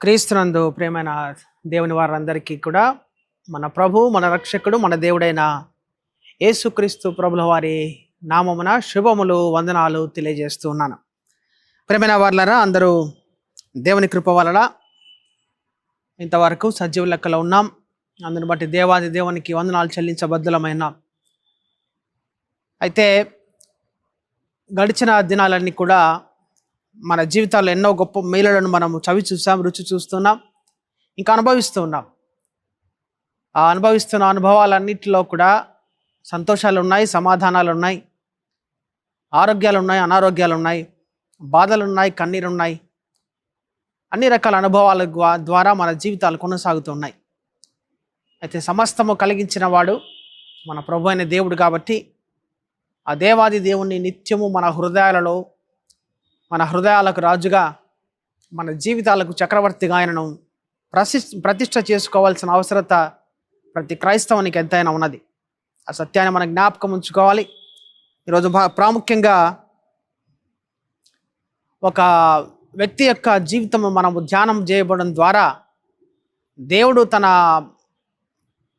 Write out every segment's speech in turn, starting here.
క్రీస్తునందు ప్రేమైన దేవుని వారందరికీ కూడా మన ప్రభు, మన రక్షకుడు, మన దేవుడైన యేసుక్రీస్తు ప్రభుల వారి నామమున శుభములు, వందనాలు తెలియజేస్తూ ఉన్నాను. ప్రేమైన వారులారా, అందరూ దేవుని కృప వలన ఇంతవరకు సజీవ లెక్కలో ఉన్నాం. అందుని బట్టి దేవాది దేవునికి వందనాలు చెల్లించబద్దులమైన. అయితే గడిచిన దినాలన్నీ కూడా మన జీవితాల్లో ఎన్నో గొప్ప మేలులను మనము చవి చూసాం, రుచి చూస్తున్నాం, ఇంకా అనుభవిస్తూ ఉన్నాం. ఆ అనుభవిస్తున్న అనుభవాలన్నిటిలో కూడా సంతోషాలు ఉన్నాయి, సమాధానాలు ఉన్నాయి, ఆరోగ్యాలు ఉన్నాయి, అనారోగ్యాలు ఉన్నాయి, బాధలు ఉన్నాయి, కన్నీరు ఉన్నాయి. అన్ని రకాల అనుభవాల ద్వారా మన జీవితాలు కొనసాగుతున్నాయి. అయితే సమస్తము కలిగించిన వాడు మన ప్రభు అయిన దేవుడు కాబట్టి ఆ దేవాది దేవుణ్ణి నిత్యము మన హృదయాలలో, మన హృదయాలకు రాజుగా, మన జీవితాలకు చక్రవర్తిగా ఆయనను ప్రతిష్ఠ చేసుకోవాల్సిన అవసరత ప్రతి క్రైస్తవునికి ఎంతైనా ఉన్నది. ఆ సత్యాన్ని మనం జ్ఞాపకం ఉంచుకోవాలి. ఈరోజు ప్రాముఖ్యంగా ఒక వ్యక్తి యొక్క జీవితం మనము ధ్యానం చేయబడడం ద్వారా దేవుడు తన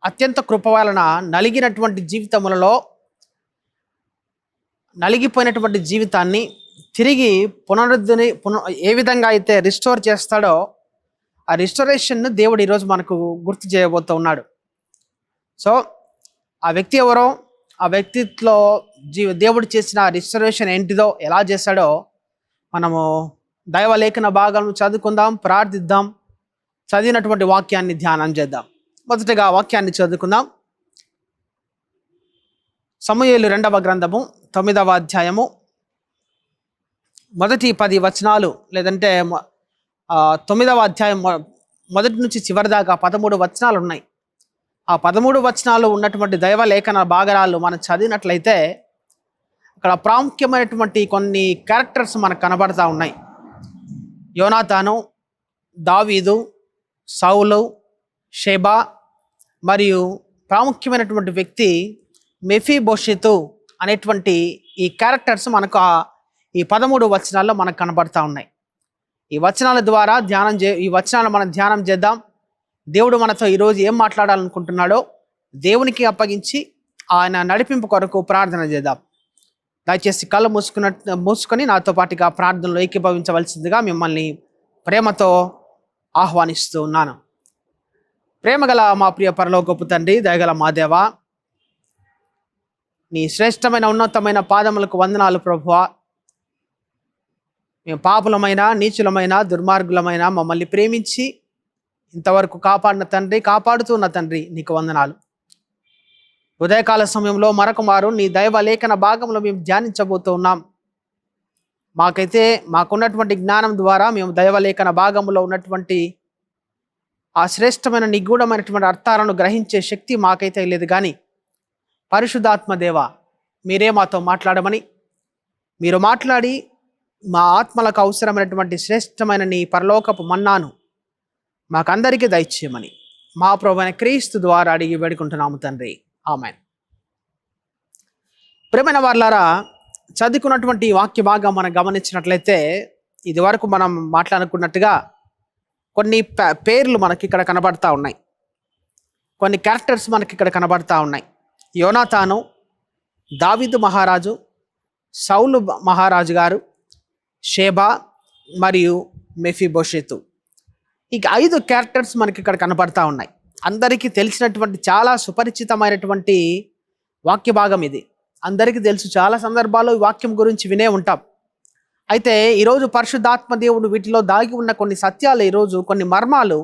అత్యంత కృప వలన నలిగినటువంటి జీవితములలో నలిగిపోయినటువంటి జీవితాన్ని తిరిగి ఏ విధంగా అయితే రిస్టోర్ చేస్తాడో ఆ రిస్టోరేషన్ను దేవుడు ఈరోజు మనకు గుర్తు చేయబోతూ ఉన్నాడు. సో ఆ వ్యక్తి ఎవరో, ఆ వ్యక్తిత్వంలో దేవుడు చేసిన రిస్టోరేషన్ ఏంటిదో, ఎలా చేశాడో మనము దైవలేఖన భాగాలను చదువుకుందాం, ప్రార్థిద్దాం, చదివినటువంటి వాక్యాన్ని ధ్యానం చేద్దాం. మొదటగా వాక్యాన్ని చదువుకుందాం. సమూయేలు 2వ గ్రంథము 9వ అధ్యాయము మొదటి 10 వచనాలు, లేదంటే 9వ అధ్యాయం మొదటి నుంచి చివరి దాకా 13 వచనాలు ఉన్నాయి. ఆ 13 వచనాలు ఉన్నటువంటి దైవలేఖన భాగాలు మనం చదివినట్లయితే అక్కడ ప్రాముఖ్యమైనటువంటి కొన్ని క్యారెక్టర్స్ మనకు కనబడతా ఉన్నాయి. యోనాతాను, దావీదు, సౌలు, షెబా మరియు ప్రాముఖ్యమైనటువంటి వ్యక్తి మెఫీబోషెతు అనేటువంటి ఈ క్యారెక్టర్స్ మనకు ఈ 13 వచనాల్లో మనకు కనబడతా ఉన్నాయి. ఈ వచనాల ద్వారా ఈ వచనాలు మనం ధ్యానం చేద్దాం. దేవుడు మనతో ఈరోజు ఏం మాట్లాడాలనుకుంటున్నాడో దేవునికి అప్పగించి ఆయన నడిపింపు కొరకు ప్రార్థన చేద్దాం. దయచేసి కళ్ళు మూసుకొని నాతో పాటుగా ప్రార్థనలో ఏకీభవించవలసిందిగా మిమ్మల్ని ప్రేమతో ఆహ్వానిస్తూ ఉన్నాను. ప్రేమగల మా ప్రియ పరలోకపు తండ్రి, దయగల మా దేవా, నీ శ్రేష్టమైన ఉన్నతమైన పాదములకు వందనాలు ప్రభువా. మేము పాపులమైన, నీచులమైన, దుర్మార్గులమైన మమ్మల్ని ప్రేమించి ఇంతవరకు కాపాడిన తండ్రి, కాపాడుతున్న తండ్రి, నీకు వందనాలు. ఉదయకాల సమయంలో మరొకమారు నీ దైవ లేఖన భాగంలో మేము ధ్యానించబోతూ ఉన్నాం. మాకున్నటువంటి జ్ఞానం ద్వారా మేము దైవలేఖన భాగంలో ఉన్నటువంటి ఆ శ్రేష్టమైన నిగూఢమైనటువంటి అర్థాలను గ్రహించే శక్తి మాకైతే లేదు. కానీ పరిశుద్ధాత్మ దేవ, మీరే మాతో మాట్లాడమని, మీరు మాట్లాడి మా ఆత్మలకు అవసరమైనటువంటి శ్రేష్టమైన నీ పరలోకపు మన్నాను మాకందరికీ దయచేయమని మా ప్రభువైన క్రీస్తు ద్వారా అడిగి వేడుకుంటున్నాము తండ్రి, ఆమేన్. ప్రియమైన వారలారా, చదువుకున్నటువంటి వాక్య భాగం మనం గమనించినట్లయితే ఇది వరకు మనం మాట్లాడుకున్నట్టుగా కొన్ని పేర్లు మనకి ఇక్కడ కనబడతా ఉన్నాయి, కొన్ని క్యారెక్టర్స్ మనకి ఇక్కడ కనబడతా ఉన్నాయి. యోనాతాను, దావీదు మహారాజు, సౌలు మహారాజు గారు, షేబా మరియు మెఫీబోషెతు. ఈ 5 క్యారెక్టర్స్ మనకి ఇక్కడ కనబడతా ఉన్నాయి. అందరికీ తెలిసినటువంటి చాలా సుపరిచితమైనటువంటి వాక్య భాగం ఇది. అందరికీ తెలుసు, చాలా సందర్భాల్లో ఈ వాక్యం గురించి వినే ఉంటాం. అయితే ఈరోజు పరిశుద్ధాత్మ దేవుడు వీటిలో దాగి ఉన్న కొన్ని సత్యాలు, ఈరోజు కొన్ని మర్మాలు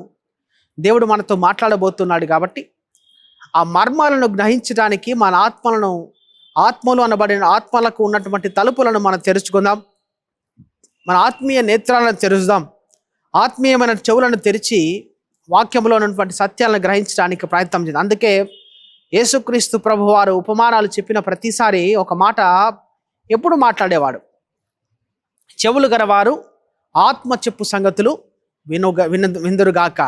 దేవుడు మనతో మాట్లాడబోతున్నాడు. కాబట్టి ఆ మర్మాలను గ్రహించడానికి మన ఆత్మలు అనబడిన ఆత్మలకు ఉన్నటువంటి తలుపులను మనం తెరుచుకుందాం. మన ఆత్మీయ నేత్రాలను తెరుచుదాం. ఆత్మీయమైన చెవులను తెరిచి వాక్యంలో ఉన్నటువంటి సత్యాలను గ్రహించడానికి ప్రయత్నం చేద్దాం. అందుకే యేసుక్రీస్తు ప్రభు వారు ఉపమానాలు చెప్పిన ప్రతిసారి ఒక మాట ఎప్పుడు మాట్లాడేవాడు. చెవులు గలవారు ఆత్మ చెప్పు సంగతులు విందురుగాక.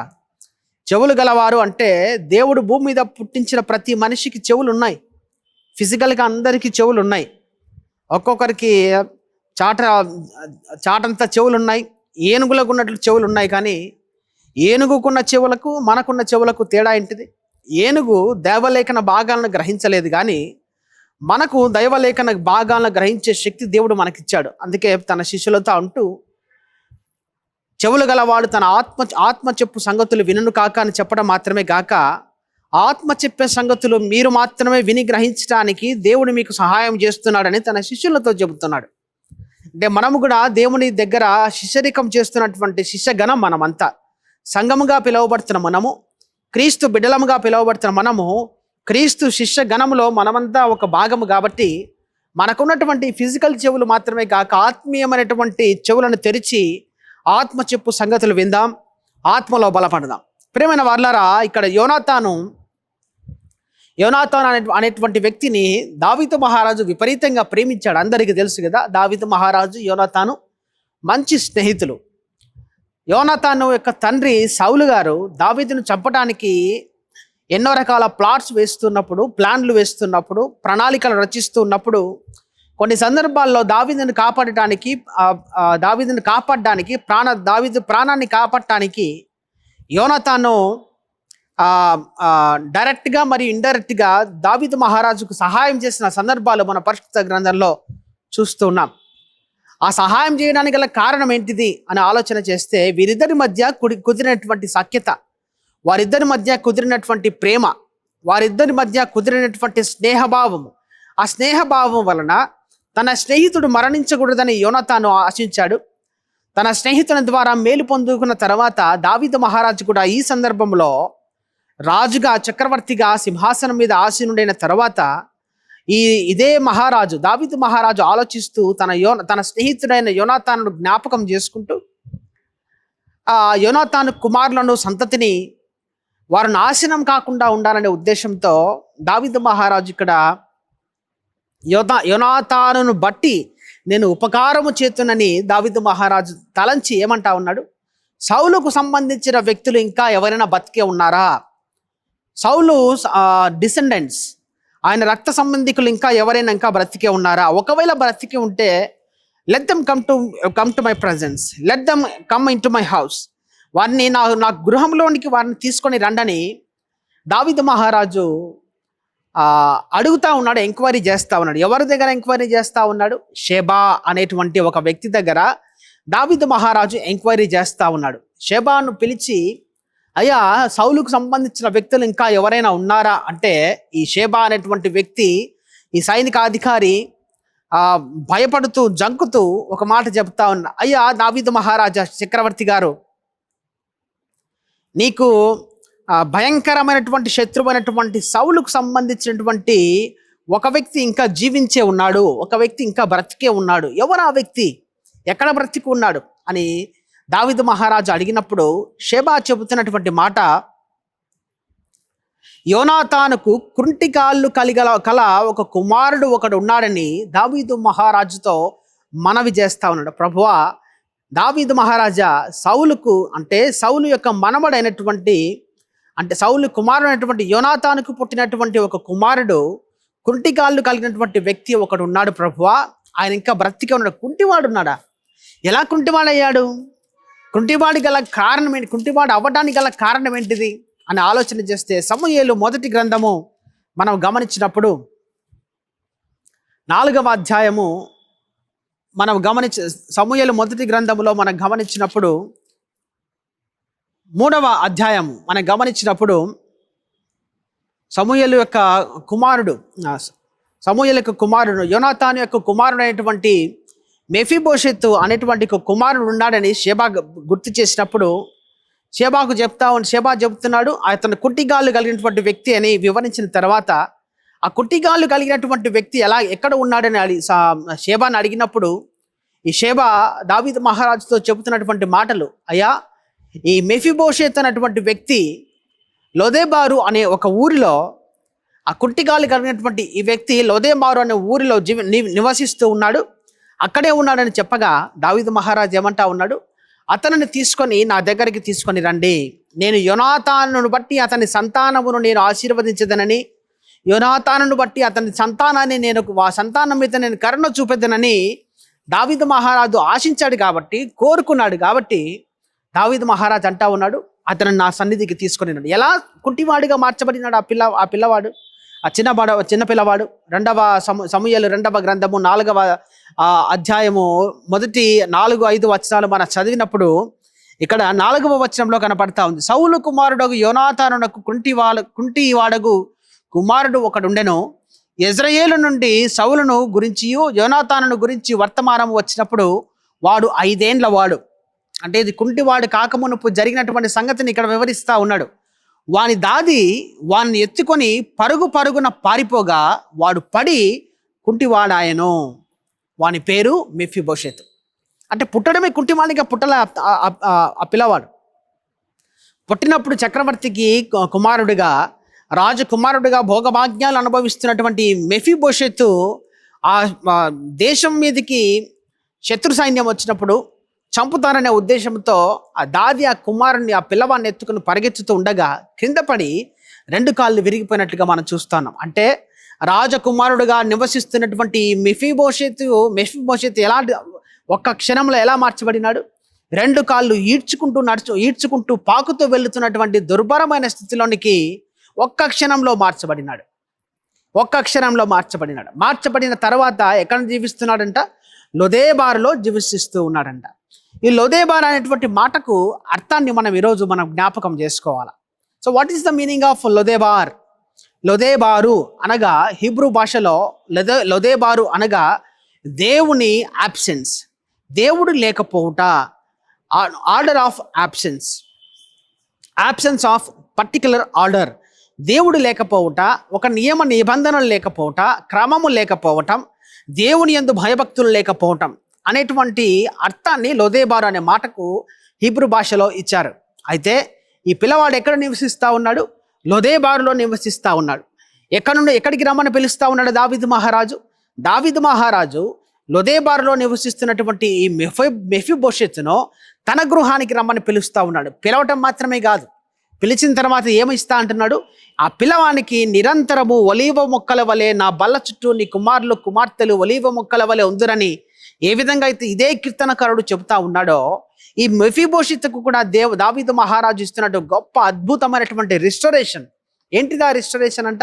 చెవులు గలవారు అంటే దేవుడు భూమి మీద పుట్టించిన ప్రతి మనిషికి చెవులు ఉన్నాయి. ఫిజికల్గా అందరికీ చెవులు ఉన్నాయి. ఒక్కొక్కరికి చాటంతా చెవులు ఉన్నాయి, ఏనుగులకు ఉన్నట్లు చెవులు ఉన్నాయి, కానీ ఏనుగుకున్న చెవులకు మనకున్న చెవులకు తేడా ఏంటిది? ఏనుగు దేవలేఖన భాగాలను గ్రహించలేదు, కానీ మనకు దైవలేఖన భాగాలను గ్రహించే శక్తి దేవుడు మనకిచ్చాడు. అందుకే తన శిష్యులతో అంటూ, చెవులు గలవాడు తన ఆత్మ చెప్పు సంగతులు వినును కాక అని చెప్పడం మాత్రమే గాక, ఆత్మ చెప్పే సంగతులు మీరు మాత్రమే విని గ్రహించడానికి దేవుడు మీకు సహాయం చేస్తున్నాడని తన శిష్యులతో చెబుతున్నాడు. అంటే మనము కూడా దేవుని దగ్గర శిష్యరికం చేస్తున్నటువంటి శిష్యగణం మనమంతా. సంఘముగా పిలువబడుతున్న మనము, క్రీస్తు బిడ్డలముగా పిలువబడుతున్న మనము, క్రీస్తు శిష్యగణములో మనమంతా ఒక భాగము. కాబట్టి మనకున్నటువంటి ఫిజికల్ చెవులు మాత్రమే కాక ఆత్మీయమైనటువంటి చెవులను తెరిచి ఆత్మ చెప్పు సంగతులు విందాం, ఆత్మలో బలపడదాం. ప్రియమైన వారలారా, ఇక్కడ యోనాతాను అనేటువంటి వ్యక్తిని దావీదు మహారాజు విపరీతంగా ప్రేమించాడు. అందరికీ తెలుసు కదా, దావీదు మహారాజు యోనాతాను మంచి స్నేహితులు. యోనాతాను యొక్క తండ్రి సౌలు గారు దావీదును చంపడానికి ఎన్నో రకాల ప్లాన్లు వేస్తున్నప్పుడు, ప్రణాళికలు రచిస్తున్నప్పుడు, కొన్ని సందర్భాల్లో దావీదును కాపాడడానికి దావీదు ప్రాణాన్ని కాపాడటానికి యోనాతాను డైరెక్ట్గా మరియు ఇండైరెక్ట్గా దావీదు మహారాజుకు సహాయం చేసిన సందర్భాలు మన పరిశుద్ధ గ్రంథంలో చూస్తూ ఉన్నాం. ఆ సహాయం చేయడానికి గల కారణం ఏంటిది అని ఆలోచన చేస్తే, వీరిద్దరి మధ్య కుదిరినటువంటి సఖ్యత, వారిద్దరి మధ్య కుదిరినటువంటి ప్రేమ, వారిద్దరి మధ్య కుదిరినటువంటి స్నేహభావము. ఆ స్నేహభావం వలన తన స్నేహితుడు మరణించకూడదని యోనాతాను ఆశించాడు. తన స్నేహితుని ద్వారా మేలు పొందుకున్న తర్వాత దావీదు మహారాజు కూడా ఈ సందర్భంలో రాజుగా, చక్రవర్తిగా సింహాసనం మీద ఆసీనుడైన తర్వాత ఇదే మహారాజు దావీదు మహారాజు ఆలోచిస్తూ తన స్నేహితుడైన యోనాతాను జ్ఞాపకం చేసుకుంటూ, ఆ యోనాతాను కుమారులను, సంతతిని వారు నాశనం కాకుండా ఉండాలనే ఉద్దేశంతో దావీదు మహారాజు ఇక్కడ యోనాతానును బట్టి నేను ఉపకారము చేతునని దావీదు మహారాజు తలంచి ఏమంటా ఉన్నాడు? సౌలుకు సంబంధించిన వ్యక్తులు ఇంకా ఎవరైనా బతికే ఉన్నారా? సౌలు డిసెండెంట్స్, ఆయన రక్త సంబంధికులు ఇంకా ఎవరైనా బ్రతికే ఉన్నారా? ఒకవేళ బ్రతికి ఉంటే let them come to my presence, let them come in to my house, వారిని నా గృహంలోనికి వారిని తీసుకొని రండని దావీదు మహారాజు అడుగుతా ఉన్నాడు, ఎంక్వైరీ చేస్తా ఉన్నాడు. ఎవరి దగ్గర ఎంక్వైరీ చేస్తా ఉన్నాడు? షేబా అనేటువంటి ఒక వ్యక్తి దగ్గర దావీదు మహారాజు ఎంక్వైరీ చేస్తా ఉన్నాడు. షేబాను పిలిచి, అయ్యా, సౌలుకు సంబంధించిన వ్యక్తులు ఇంకా ఎవరైనా ఉన్నారా అంటే, ఈ షేబా అనేటువంటి వ్యక్తి, ఈ సైనిక అధికారి భయపడుతూ జంకుతూ ఒక మాట చెప్తా ఉన్నా, అయ్యా దావీదు మహారాజా, చక్రవర్తి గారు, నీకు భయంకరమైనటువంటి శత్రువైనటువంటి సౌలుకు సంబంధించినటువంటి ఒక వ్యక్తి ఇంకా జీవించే ఉన్నాడు, ఒక వ్యక్తి ఇంకా బ్రతికే ఉన్నాడు. ఎవరు ఆ వ్యక్తి? ఎక్కడ బ్రతికి ఉన్నాడు అని దావీదు మహారాజు అడిగినప్పుడు షేబా చెబుతున్నటువంటి మాట, యోనాతానుకు కుంటికాళ్ళు కల ఒక కుమారుడు ఒకడు ఉన్నాడని దావీదు మహారాజుతో మనవి చేస్తా ఉన్నాడు. ప్రభువా, దావీదు మహారాజా, సౌలుకు అంటే సౌలు యొక్క మనమడైనటువంటి, అంటే సౌలు కుమారుడు అయినటువంటి యోనాతానుకు పుట్టినటువంటి ఒక కుమారుడు, కుంటికాళ్ళు కలిగినటువంటి వ్యక్తి ఒకడు ఉన్నాడు ప్రభువా, ఆయన ఇంకా బ్రతికే ఉన్నాడు. కుంటివాడు ఉన్నాడా? ఎలా కుంటివాడయ్యాడు? కుంటివాడి గల కారణం ఏంటి? కుంటివాడు అవ్వడానికి గల కారణం ఏంటిది అని ఆలోచన చేస్తే, సమూయేలు మొదటి గ్రంథము మనం గమనించినప్పుడు 4వ అధ్యాయము మనం సమూయేలు మొదటి గ్రంథములో మనం గమనించినప్పుడు 3వ అధ్యాయము మనం గమనించినప్పుడు సమూయేలు యొక్క కుమారుడు యోనాతాను యొక్క కుమారుడు అయినటువంటి మెఫీబోషెతు అనేటువంటి ఒక కుమారుడు ఉన్నాడని షేబా గుర్తు చేసినప్పుడు షేబా చెబుతున్నాడు, అతను కుట్టిగాళ్ళు కలిగినటువంటి వ్యక్తి అని వివరించిన తర్వాత, ఆ కుట్టిగాళ్ళు కలిగినటువంటి వ్యక్తి ఎక్కడ ఉన్నాడని షేబాని అడిగినప్పుడు, ఈ షేబా దావీదు మహారాజుతో చెబుతున్నటువంటి మాటలు, అయ్యా, ఈ మెఫీబోషెతు అనేటువంటి వ్యక్తి లోదెబారు అనే ఒక ఊరిలో, ఆ కుట్టిగాళ్ళు కలిగినటువంటి ఈ వ్యక్తి లోదెబారు అనే ఊరిలో నివసిస్తూ ఉన్నాడు, అక్కడే ఉన్నాడని చెప్పగా దావీదు మహారాజు ఏమంటా ఉన్నాడు? అతనిని తీసుకొని నా దగ్గరికి తీసుకొని రండి, నేను యోనాతానును బట్టి అతని సంతానమును నేను ఆశీర్వదించదనని, యోనాతానును బట్టి అతని సంతానాన్ని సంతానం మీద నేను కరుణ చూపెదనని దావీదు మహారాజు ఆశించాడు కాబట్టి, కోరుకున్నాడు కాబట్టి దావీదు మహారాజు అంటా ఉన్నాడు, అతను నా సన్నిధికి తీసుకొని ఎలా కుంటివాడిగా మార్చబడినాడు ఆ పిల్లవాడు, ఆ చిన్న పిల్లవాడు. సమూయేలు 2వ గ్రంథము 4వ అధ్యాయము మొదటి 4-5 వచనాలు మనం చదివినప్పుడు ఇక్కడ 4వ వచనంలో కనపడతా ఉంది. సౌలు కుమారుడు యోనాతానునకు కుంటివాడగు కుమారుడు ఒకడుండెను. యెజ్రెయేలు నుండి సౌలును గురించియు యోనాతానును గురించి వర్తమానం వచ్చినప్పుడు వాడు 5 ఏండ్ల వాడు. అంటే ఇది కుంటివాడు కాకమునుపు జరిగినటువంటి సంగతిని ఇక్కడ వివరిస్తా ఉన్నాడు. వాని ఎత్తుకొని పరుగున పారిపోగా వాడు పడి కుంటివాడాయను. వాని పేరు మెఫీబోషెతు. అంటే పుట్టడమే కుంటివాడిగా పుట్టల ఆ పిల్లవాడు. పుట్టినప్పుడు చక్రవర్తికి కుమారుడిగా, రాజకుమారుడిగా భోగభాగ్యాలు అనుభవిస్తున్నటువంటి మెఫీబోషెతు ఆ దేశం మీదకి శత్రు సైన్యం వచ్చినప్పుడు చంపుతారనే ఉద్దేశంతో ఆ కుమారుని, ఆ పిల్లవాడిని ఎత్తుకుని పరిగెత్తుతూ ఉండగా కింద పడి 2 కాళ్ళు విరిగిపోయినట్లుగా మనం చూస్తున్నాం. అంటే రాజకుమారుడుగా నివసిస్తున్నటువంటి మెఫీబోషెతు ఒక్క క్షణంలో ఎలా మార్చబడినాడు? 2 కాళ్ళు ఈడ్చుకుంటూ పాకుతూ వెళుతున్నటువంటి దుర్భరమైన స్థితిలోనికి ఒక్క క్షణంలో మార్చబడినాడు. మార్చబడిన తర్వాత ఎక్కడ జీవిస్తున్నాడంట? లొదేబారులో జీవిస్తూ ఉన్నాడంట. ఈ లొదేబార్ అనేటువంటి మాటకు అర్థాన్ని ఈరోజు మనం జ్ఞాపకం చేసుకోవాలి. So what is the meaning of Lodebar? Lodebar అనగా హీబ్రూ భాషలో లొదేబారు అనగా దేవుని అబ్సెన్స్, దేవుడు లేకపోవుట, order of absence of particular order. దేవుడు లేకపోవుట, ఒక నియమ నిబంధనలు లేకపోవట, క్రమము లేకపోవటం, దేవుని యందు భయభక్తులు లేకపోవటం అనేటువంటి అర్థాన్ని లొదేబారు అనే మాటకు హీబ్రూ భాషలో ఇచ్చారు. అయితే ఈ పిల్లవాడు ఎక్కడ నివసిస్తూ ఉన్నాడు? లొదేబారులో నివసిస్తూ ఉన్నాడు. ఎక్కడికి రమ్మని పిలుస్తూ ఉన్నాడు దావీదు మహారాజు లొదేబారులో నివసిస్తున్నటువంటి ఈ మెఫీబోషెతును తన గృహానికి రమ్మని పిలుస్తూ ఉన్నాడు. పిలవటం మాత్రమే కాదు, పిలిచిన తర్వాత ఏమిస్తా అంటున్నాడు? ఆ పిల్లవానికి నిరంతరము ఒలీవ మొక్కల వలె నా బల్ల చుట్టూ నీ కుమార్తెలు ఒలీవ మొక్కల వలె ఉందిరని ఏ విధంగా అయితే ఇదే కీర్తనకారుడు చెబుతా ఉన్నాడో, ఈ మెఫీబోషెతుకు కూడా దావీదు మహారాజు ఇస్తున్నట్టు గొప్ప అద్భుతమైనటువంటి రిస్టరేషన్. ఏంటిదా రిస్టరేషన్ అంట?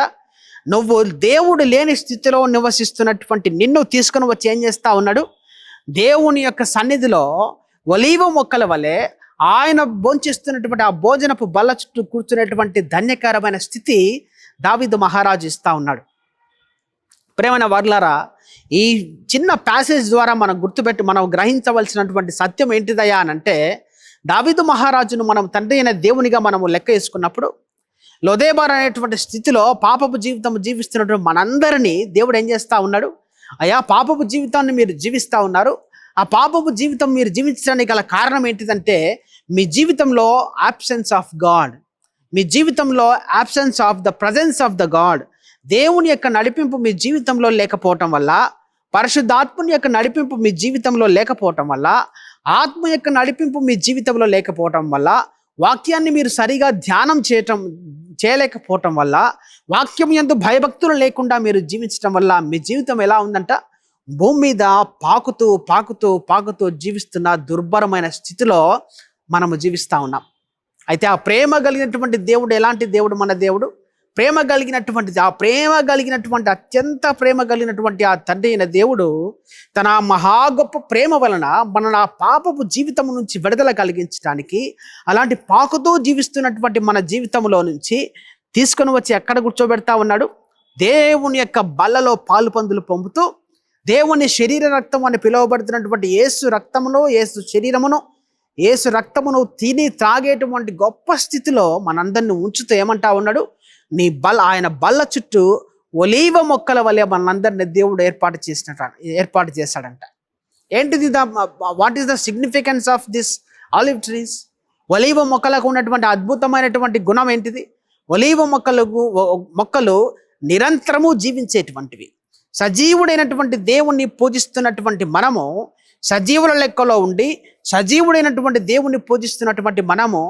నువ్వు దేవుడు లేని స్థితిలో నివసిస్తున్నటువంటి నిన్ను తీసుకుని వచ్చి ఏం చేస్తా ఉన్నాడు? దేవుని యొక్క సన్నిధిలో ఒలీవ మొక్కల వలె ఆయన భోంచేస్తున్నటువంటి ఆ భోజనపు బల్ల చుట్టూ కూర్చునేటువంటి ధన్యకరమైన స్థితి దావీదు మహారాజు ఇస్తా ఉన్నాడు. ప్రేమైన వర్లారా, ఈ చిన్న ప్యాసేజ్ ద్వారా మనం గ్రహించవలసినటువంటి సత్యం ఏంటిదయ్యా అని అంటే, దావీదు మహారాజును మనం తండ్రి అయిన దేవునిగా మనము లెక్క వేసుకున్నప్పుడు లొదేబార్ అనేటువంటి స్థితిలో పాపపు జీవితం జీవిస్తున్నటువంటి మనందరినీ దేవుడు ఏం చేస్తూ ఉన్నాడు? అయ్యా, పాపపు జీవితాన్ని మీరు జీవిస్తూ ఉన్నారు. ఆ పాపపు జీవితం మీరు జీవించడానికి గల కారణం ఏంటిదంటే, మీ జీవితంలో అబ్సెన్స్ ఆఫ్ గాడ్, మీ జీవితంలో absence of the presence of the God, దేవుని యొక్క నడిపింపు మీ జీవితంలో లేకపోవటం వల్ల, పరిశుద్ధాత్మని యొక్క నడిపింపు మీ జీవితంలో లేకపోవటం వల్ల, ఆత్మ యొక్క నడిపింపు మీ జీవితంలో లేకపోవటం వల్ల, వాక్యాన్ని మీరు సరిగా ధ్యానం చేయలేకపోవటం వల్ల, వాక్యం యందు భయభక్తులు లేకుండా మీరు జీవించటం వల్ల మీ జీవితం ఎలా ఉందంట? భూమి మీద పాకుతూ జీవిస్తున్న దుర్భరమైన స్థితిలో మనము జీవిస్తూ ఉన్నాం. అయితే ఆ ప్రేమ కలిగినటువంటి దేవుడు ఎలాంటి దేవుడు? మన దేవుడు ప్రేమ కలిగినటువంటి అత్యంత ప్రేమ కలిగినటువంటి ఆ తండ్రి అయిన దేవుడు తన మహా గొప్ప ప్రేమ వలన మన పాపపు జీవితం నుంచి విడుదల కలిగించడానికి, అలాంటి పాకుతూ జీవిస్తున్నటువంటి మన జీవితంలో నుంచి తీసుకొని వచ్చి ఎక్కడ కూర్చోబెడతా ఉన్నాడు? దేవుని యొక్క బల్లలో పాలు పందులు పొందుతూ, దేవుని శరీర రక్తం అని పిలువబడుతున్నటువంటి యేసు రక్తమును తిని త్రాగేటువంటి గొప్ప స్థితిలో మనందరిని ఉంచుతూ ఏమంటా ఉన్నాడు? ఆయన బల్ల చుట్టూ ఒలీవ మొక్కల వలె మనందరిని దేవుడు ఏర్పాటు చేశాడంట. ఏంటిది? What is the significance of this olive trees? ఒలీవ మొక్కలకు ఉన్నటువంటి అద్భుతమైనటువంటి గుణం ఏంటిది? ఒలీవ మొక్కలు నిరంతరము జీవించేటువంటివి. సజీవుడైనటువంటి దేవుణ్ణి పూజిస్తున్నటువంటి మనము, సజీవుల లెక్కలో ఉండి సజీవుడైనటువంటి దేవుణ్ణి పూజిస్తున్నటువంటి మనము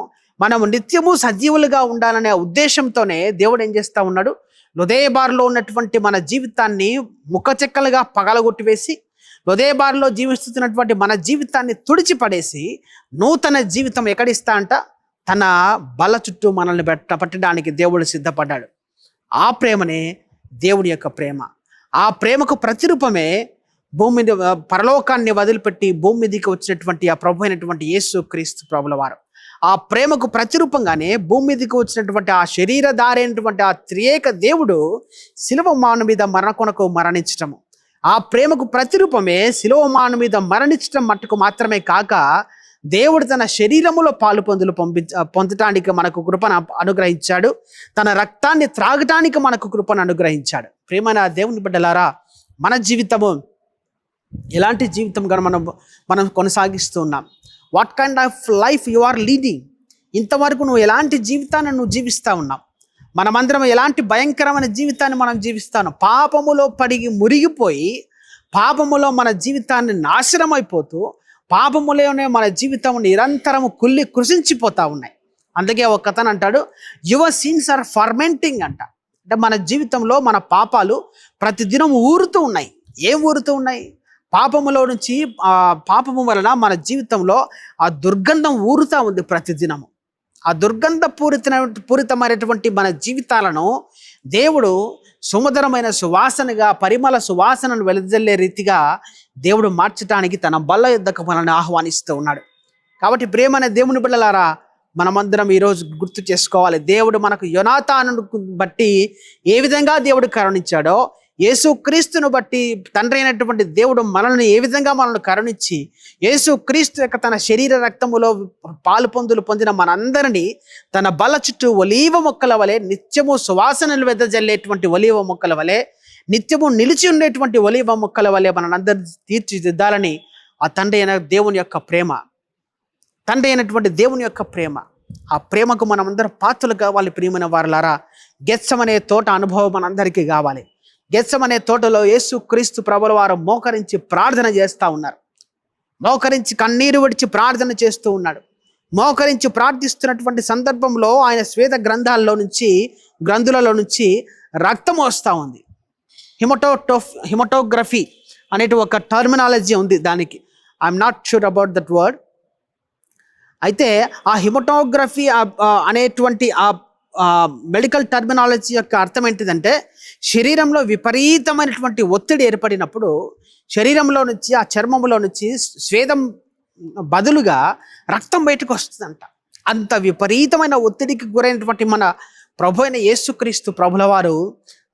నిత్యము సజీవులుగా ఉండాలనే ఉద్దేశంతోనే దేవుడు ఏం చేస్తూ ఉన్నాడు? లొదేబారులో ఉన్నటువంటి మన జీవితాన్ని ముఖచెక్కలుగా పగలగొట్టివేసి, లొదేబారులో జీవిస్తున్నటువంటి మన జీవితాన్ని తుడిచిపడేసి నూతన జీవితం ఎక్కడిస్తా అంట? తన బల చుట్టూ మనల్ని పట్టడానికి దేవుడు సిద్ధపడ్డాడు. ఆ ప్రేమనే దేవుడి యొక్క ప్రేమ. ఆ ప్రేమకు ప్రతిరూపమే భూమి మీద పరలోకాన్ని వదిలిపెట్టి భూమి మీదకి వచ్చినటువంటి ఆ ప్రభు అయినటువంటి యేసు క్రీస్తు ప్రభుల వారు. ఆ ప్రేమకు ప్రతిరూపంగానే భూమి మీదకి వచ్చినటువంటి ఆ శరీరధారి అయినటువంటి ఆ త్రియేక దేవుడు శిలువ మాను మీద కొనకు మరణించటము. ఆ ప్రేమకు ప్రతిరూపమే శిలువ మాను మీద మరణించటం మట్టుకు మాత్రమే కాక దేవుడు తన శరీరములో పాలు పొందటానికి మనకు కృపను అనుగ్రహించాడు. తన రక్తాన్ని త్రాగటానికి మనకు కృపను అనుగ్రహించాడు. ప్రేమైన దేవుని బిడ్డలారా, మన జీవితము ఎలాంటి జీవితం కానీ మనం కొనసాగిస్తూ ఉన్నాం? What kind of life you are leading? ఇంతవరకు నువ్వు ఎలాంటి జీవితాన్ని నువ్వు జీవిస్తూ ఉన్నావు? మనమందరం ఎలాంటి భయంకరమైన జీవితాన్ని మనం జీవిస్తాను? పాపములో పడిగి మురిగిపోయి పాపములో మన జీవితాన్ని నాశనం అయిపోతూ పాపములోనే మన జీవితం నిరంతరము కృషించిపోతూ ఉన్నాయి. అందుకే ఒక కథను అంటాడు, యువర్ సీన్స్ ఆర్ ఫర్మెంటింగ్ అంట. అంటే మన జీవితంలో మన పాపాలు ప్రతిదినం ఊరుతూ ఉన్నాయి. ఏం ఊరుతూ ఉన్నాయి? పాపములో నుంచి పాపము వలన మన జీవితంలో ఆ దుర్గంధం ఊరుతూ ఉంది ప్రతిదినము. ఆ పూరితమైనటువంటి మన జీవితాలను దేవుడు సుమధురమైన సువాసనగా, పరిమళ సువాసనను వెదజల్లే రీతిగా దేవుడు మార్చడానికి తన బల్ల యుద్ధకు మనల్ని ఆహ్వానిస్తూ ఉన్నాడు. కాబట్టి ప్రేమైన దేవుని బిడ్డలారా, మనమందరం ఈరోజు గుర్తు చేసుకోవాలి, దేవుడు మనకు యోనాతానును బట్టి ఏ విధంగా దేవుడు కరుణించాడో, యేసు క్రీస్తును బట్టి తండ్రి అయినటువంటి దేవుడు మనల్ని ఏ విధంగా మనల్ని కరుణించి యేసు క్రీస్తు యొక్క తన శరీర రక్తములో పాలు పొందిన మనందరినీ తన బల చుట్టూ ఒలీవ మొక్కల వలె, నిత్యము సువాసనలు వెదజల్లేటువంటి ఒలీవ మొక్కల వలె, నిత్యము నిలిచి ఉండేటువంటి ఒలీవ మొక్కల వలె మనందరినీ తీర్చిదిద్దాలని ఆ తండ్రి అయిన దేవుని యొక్క ప్రేమ, తండ్రి అయినటువంటి దేవుని యొక్క ప్రేమ, ఆ ప్రేమకు మనమందరం పాత్రలు కావాలి. ప్రియమైన వారలారా, గెత్సెమనే తోట అనుభవం మనందరికీ కావాలి. గెత్సెమనే తోటలో యేసు క్రీస్తు ప్రభుల వారు మోకరించి ప్రార్థన చేస్తూ ఉన్నారు. మోకరించి కన్నీరు విడిచి ప్రార్థన చేస్తూ ఉన్నాడు. మోకరించి ప్రార్థిస్తున్నటువంటి సందర్భంలో ఆయన శ్వేత గ్రంథులలో నుంచి రక్తం వస్తూ ఉంది. హిమటోగ్రఫీ అనేటి ఒక టర్మినాలజీ ఉంది దానికి. I'm not sure about that word. అయితే ఆ హిమటోగ్రఫీ అనేటువంటి ఆ మెడికల్ టర్మినాలజీ యొక్క అర్థం ఏంటిదంటే, శరీరంలో విపరీతమైనటువంటి ఒత్తిడి ఏర్పడినప్పుడు శరీరంలో నుంచి, ఆ చర్మంలో నుంచి స్వేదం బదులుగా రక్తం బయటకు వస్తుందంట. అంత విపరీతమైన ఒత్తిడికి గురైనటువంటి మన ప్రభు అయిన యేసుక్రీస్తు ప్రభుల వారు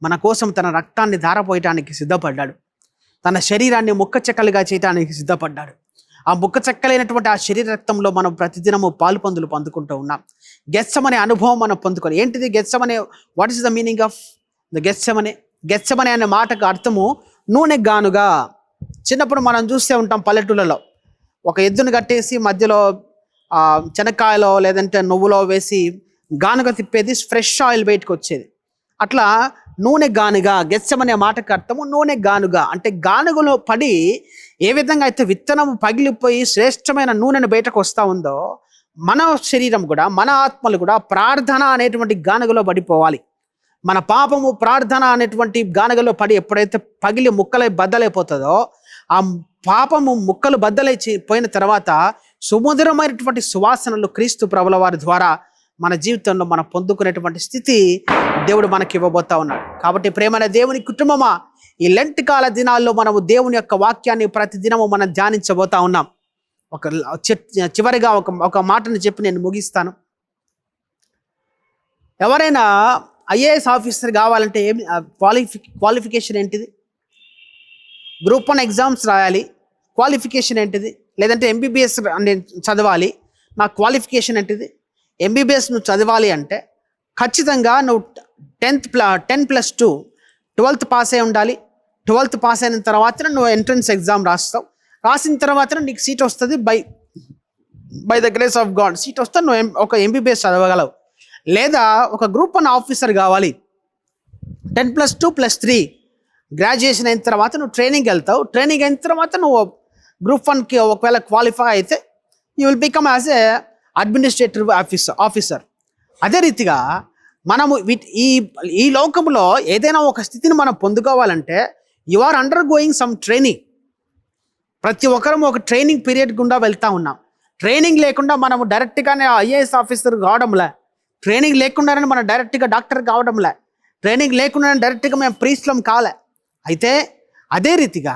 మన కోసం తన రక్తాన్ని ధారపోయటానికి సిద్ధపడ్డాడు. తన శరీరాన్ని ముక్కచెక్కలుగా చేయటానికి సిద్ధపడ్డాడు. ఆ ముక్కచెక్కలైనటువంటి ఆ శరీర రక్తంలో మనం ప్రతిదినము పొందుకుంటూ ఉన్నాం. గెత్సెమనే అనుభవం మనం పొందుకోవాలి. ఏంటిది Gethsemane? What is the meaning of the Gethsemane? Gethsemane అనే మాటకు అర్థము నూనె గానుగా. చిన్నప్పుడు మనం చూస్తూ ఉంటాం పల్లెటూళ్ళలో ఒక ఎద్దును కట్టేసి మధ్యలో శనక్కాయలో లేదంటే నువ్వులో వేసి గానుగ తిప్పేది, ఫ్రెష్ ఆయిల్ బయటకు వచ్చేది. అట్లా నూనె గానుగా, గెత్సెమనే మాటకు అర్థము నూనె గానుగా. అంటే గానుగలో పడి ఏ విధంగా అయితే విత్తనం పగిలిపోయి శ్రేష్టమైన నూనెను బయటకు వస్తూ ఉందో, మన శరీరం కూడా, మన ఆత్మలు కూడా ప్రార్థన అనేటువంటి గానుగలో పడిపోవాలి. మన పాపము ప్రార్థన అనేటువంటి గానుగలో పడి ఎప్పుడైతే పగిలి ముక్కలై బద్దలైపోతుందో, ఆ పాపము ముక్కలు పోయిన తర్వాత సుమధురమైనటువంటి సువాసనలు క్రీస్తు ప్రభుల వారి ద్వారా మన జీవితంలో మనం పొందుకునేటువంటి స్థితి దేవుడు మనకి ఇవ్వబోతా ఉన్నాడు. కాబట్టి ప్రేమైన దేవుని కుటుంబమా, ఈ లెంట్ కాల దినాల్లో మనము దేవుని యొక్క వాక్యాన్ని ప్రతిదినము మనం ధ్యానించబోతా ఉన్నాం. చివరిగా ఒక మాటను చెప్పి నేను ముగిస్తాను. ఎవరైనా ఐఏఎస్ ఆఫీసర్ కావాలంటే క్వాలిఫికేషన్ ఏంటిది? గ్రూప్ 1 ఎగ్జామ్స్ రాయాలి, క్వాలిఫికేషన్ ఏంటిది? లేదంటే ఎంబీబీఎస్ నేను చదవాలి, నా క్వాలిఫికేషన్ ఏంటిది? ఎంబీబీఎస్ నువ్వు చదవాలి అంటే ఖచ్చితంగా నువ్వు 10+2 12th పాస్ అయి ఉండాలి. 12th పాస్ అయిన తర్వాత నువ్వు ఎంట్రన్స్ ఎగ్జామ్ రాస్తావు. రాసిన తర్వాత నీకు సీట్ వస్తుంది. By the grace of God seat వస్తే నువ్వు ఒక ఎంబీబీఎస్ చదవగలవు. లేదా ఒక గ్రూప్ 1 ఆఫీసర్ కావాలి, 10+2+3 గ్రాడ్యుయేషన్ అయిన తర్వాత నువ్వు ట్రైనింగ్ వెళ్తావు. ట్రైనింగ్ అయిన తర్వాత నువ్వు గ్రూప్ 1కి ఒకవేళ క్వాలిఫై అయితే you will become as a administrative officer. అదే రీతిగా మనము ఈ లోకంలో ఏదైనా ఒక స్థితిని మనం పొందుకోవాలంటే you are undergoing some training. ప్రతి ఒక్కరము ఒక ట్రైనింగ్ పీరియడ్ గుండా వెళ్తూ ఉన్నాం. ట్రైనింగ్ లేకుండా మనము డైరెక్ట్గానే ఐఏఎస్ ఆఫీసర్ కావడంలే, ట్రైనింగ్ లేకుండానే మనం డైరెక్ట్గా డాక్టర్ కావడంలే, ట్రైనింగ్ లేకుండానే డైరెక్ట్గా మేము ప్రీస్లం కాలే. అయితే అదే రీతిగా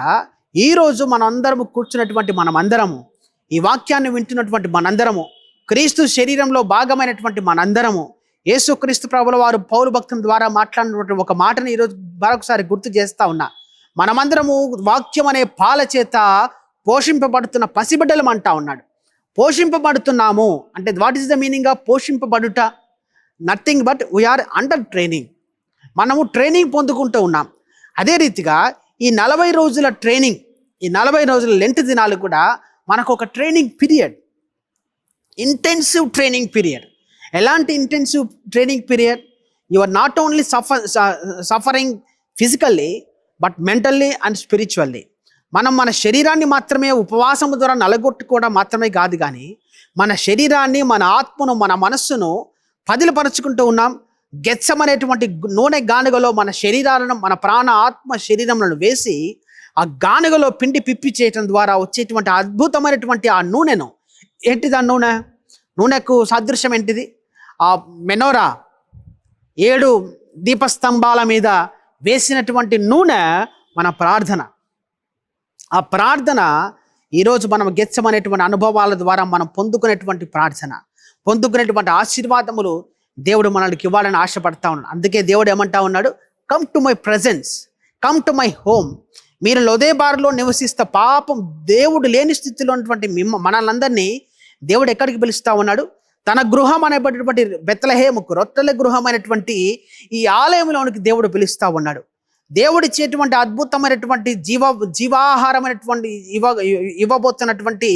ఈరోజు మనందరము కూర్చున్నటువంటి మనమందరము, ఈ వాక్యాన్ని వింటున్నటువంటి మనందరము, క్రీస్తు శరీరంలో భాగమైనటువంటి మనందరము, యేసుక్రీస్తు ప్రభుల వారు పౌలు భక్తుల ద్వారా మాట్లాడినటువంటి ఒక మాటను ఈరోజు మరొకసారి గుర్తు చేస్తా ఉన్నా. మనమందరము వాక్యం అనే పాల చేత పోషింపబడుతున్న పసిబిడ్డలం అంటా ఉన్నాడు. పోషింపబడుతున్నాము అంటే what is the meaning of పోషింపబడుట? Nothing but we are under training. మనము ట్రైనింగ్ పొందుకుంటూ ఉన్నాం. అదే రీతిగా ఈ 40 రోజుల ట్రైనింగ్, ఈ 40 రోజుల లెంట్ దినాలు కూడా మనకు ఒక training period, intensive training period. ఎలాంటి intensive training period? You are not only suffering physically but mentally and spiritually. మనం మన శరీరాన్ని మాత్రమే ఉపవాసము ద్వారా నలగొట్టుకోవడం మాత్రమే కాదు, కానీ మన శరీరాన్ని, మన ఆత్మను, మన మనస్సును పదిలపరుచుకుంటూ ఉన్నాం. గెత్సమనేటువంటి నూనె గానుగలో మన శరీరాలను, మన ప్రాణ ఆత్మ శరీరములను వేసి ఆ గానుగలో పిండి పిప్పి చేయటం ద్వారా వచ్చేటువంటి అద్భుతమైనటువంటి ఆ నూనెను, ఏంటిది ఆ నూనె? నూనెకు సాదృశ్యం ఏంటిది? ఆ మెనోరా 7 దీపస్తంభాల మీద వేసినటువంటి నూనె మన ప్రార్థన. ఆ ప్రార్థన ఈరోజు మనం గెత్సమనేటువంటి అనుభవాల ద్వారా మనం పొందుకునేటువంటి ప్రార్థన, పొందుకునేటువంటి ఆశీర్వాదములు దేవుడు మనకి ఇవ్వాలని ఆశపడతా ఉన్నాడు. అందుకే దేవుడు ఏమంటా ఉన్నాడు? Come to my presence, come to my home. మీరు లొదేబారులో నివసిస్తే పాపం దేవుడు లేని స్థితిలో ఉన్నటువంటి మనల్ని దేవుడు ఎక్కడికి పిలుస్తా ఉన్నాడు? తన గృహం అనేటటువంటి బెత్లెహేముకు, రొట్టెల గృహమైనటువంటి ఈ ఆలయంలోనికి దేవుడు పిలుస్తా ఉన్నాడు. దేవుడు ఇచ్చేటువంటి అద్భుతమైనటువంటి జీవాహారమైనటువంటి ఇవ్వబోతున్నటువంటి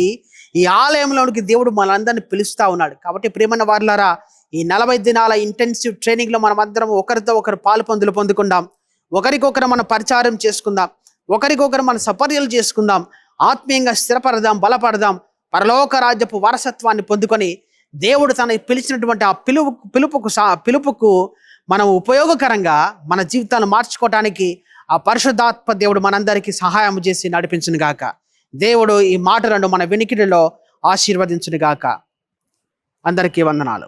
ఈ ఆలయంలోనికి దేవుడు మనందరినీ పిలుస్తా ఉన్నాడు. కాబట్టి ప్రియమైన వారులారా, ఈ 40 దినాల ఇంటెన్సివ్ ట్రైనింగ్లో మనం అందరం ఒకరితో ఒకరు పాలు పొందుకుందాం, ఒకరికొకరు మనం పరిచారం చేసుకుందాం, ఒకరికొకరు మన సపర్యలు చేసుకుందాం, ఆత్మీయంగా స్థిరపడదాం, బలపడదాం, పరలోక రాజ్యపు వారసత్వాన్ని పొందుకొని దేవుడు తన పిలిచినటువంటి ఆ పిలుపుకు మనం ఉపయోగకరంగా మన జీవితాన్ని మార్చుకోవటానికి ఆ పరిశుద్ధాత్మ దేవుడు మనందరికీ సహాయం చేసి నడిపించును గాక. దేవుడు ఈ మాటలను మన వినికిడిలో ఆశీర్వదించును గాక. అందరికీ వందనాలు.